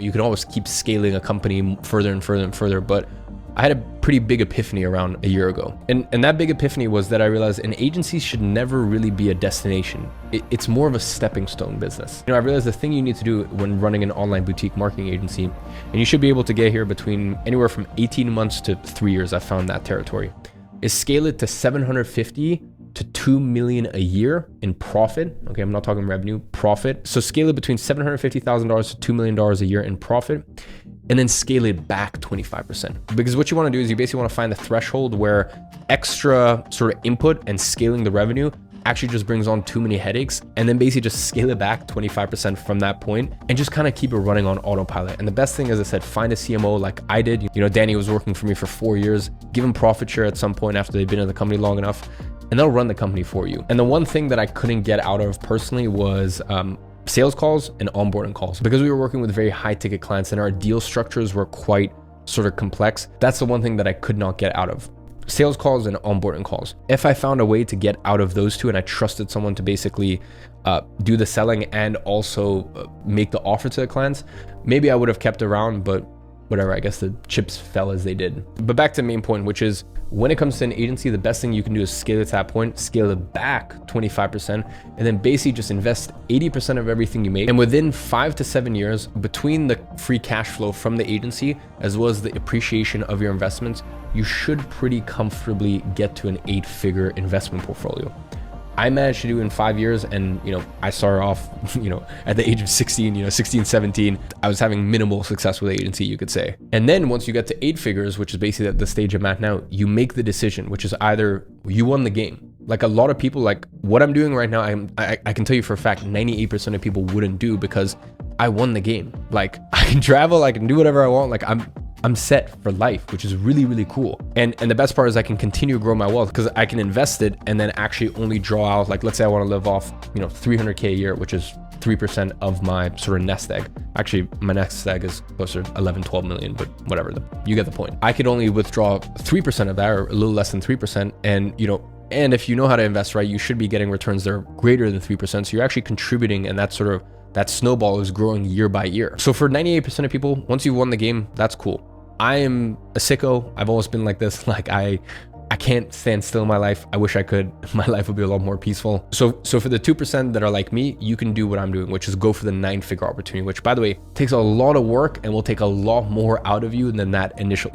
You can always keep scaling a company further and further and further, but I had a pretty big epiphany around a year ago. And that big epiphany was that I realized an agency should never really be a destination. It's more of a stepping stone business. I realized the thing you need to do when running an online boutique marketing agency, and you should be able to get here between anywhere from 18 months to 3 years, I found that territory, is scale it to 750 to 2 million a year in profit. Okay, I'm not talking revenue, profit. So scale it between $750,000 to $2 million a year in profit, and then scale it back 25%. Because what you want to do is you basically want to find the threshold where extra sort of input and scaling the revenue actually just brings on too many headaches, and then basically just scale it back 25% from that point and just kind of keep it running on autopilot. And the best thing, as I said, find a CMO like I did. Danny was working for me for 4 years, give him profit share at some point after they've been in the company long enough, and they'll run the company for you. And the one thing that I couldn't get out of personally was sales calls and onboarding calls, because we were working with very high ticket clients and our deal structures were quite sort of complex. That's the one thing that I could not get out of. Sales calls and onboarding calls. If I found a way to get out of those two and I trusted someone to basically do the selling and also make the offer to the clients, maybe I would have kept around, but whatever, I guess the chips fell as they did. But back to the main point, which is when it comes to an agency, the best thing you can do is scale it to that point, scale it back 25%, and then basically just invest 80% of everything you make. And within 5 to 7 years, between the free cash flow from the agency, as well as the appreciation of your investments, you should pretty comfortably get to an 8-figure investment portfolio. I managed to do in 5 years, and I started off, at the age of 16, 16, 17, I was having minimal success with the agency, you could say. And then once you get to 8 figures, which is basically at the stage I'm at now, you make the decision, which is either you won the game. Like a lot of people, like what I'm doing right now, I can tell you for a fact, 98% of people wouldn't do, because I won the game. Like I can travel, I can do whatever I want. Like I'm set for life, which is really, really cool. And the best part is I can continue to grow my wealth because I can invest it and then actually only draw out, like, let's say I want to live off, $300K a year, which is 3% of my sort of nest egg. Actually, my nest egg is closer to 11, 12 million, but whatever, you get the point. I could only withdraw 3% of that, or a little less than 3%. And if you know how to invest right, you should be getting returns that are greater than 3%. So you're actually contributing, and that snowball is growing year by year. So for 98% of people, once you've won the game, that's cool. I am a sicko. I've always been like this. Like I can't stand still in my life. I wish I could. My life would be a lot more peaceful. So for the 2% that are like me, you can do what I'm doing, which is go for the 9-figure opportunity, which, by the way, takes a lot of work and will take a lot more out of you than that initial,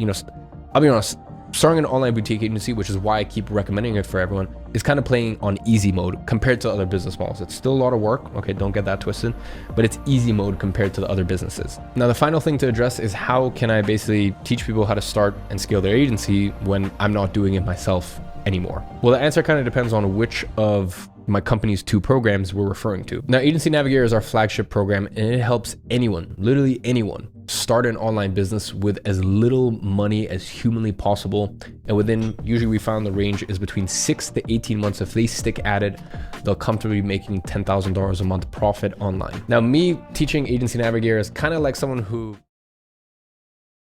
I'll be honest, starting an online boutique agency, which is why I keep recommending it for everyone, is kind of playing on easy mode compared to other business models. It's still a lot of work. Okay, don't get that twisted, but it's easy mode compared to the other businesses. Now, the final thing to address is how can I basically teach people how to start and scale their agency when I'm not doing it myself anymore? Well, the answer kind of depends on which of my company's 2 programs we're referring to. Now, Agency Navigator is our flagship program, and it helps anyone, literally anyone, start an online business with as little money as humanly possible. And within, usually we found the range is between 6 to 18 months. If they stick at it, they'll comfortably be making $10,000 a month profit online. Now, me teaching Agency Navigator is kind of like someone who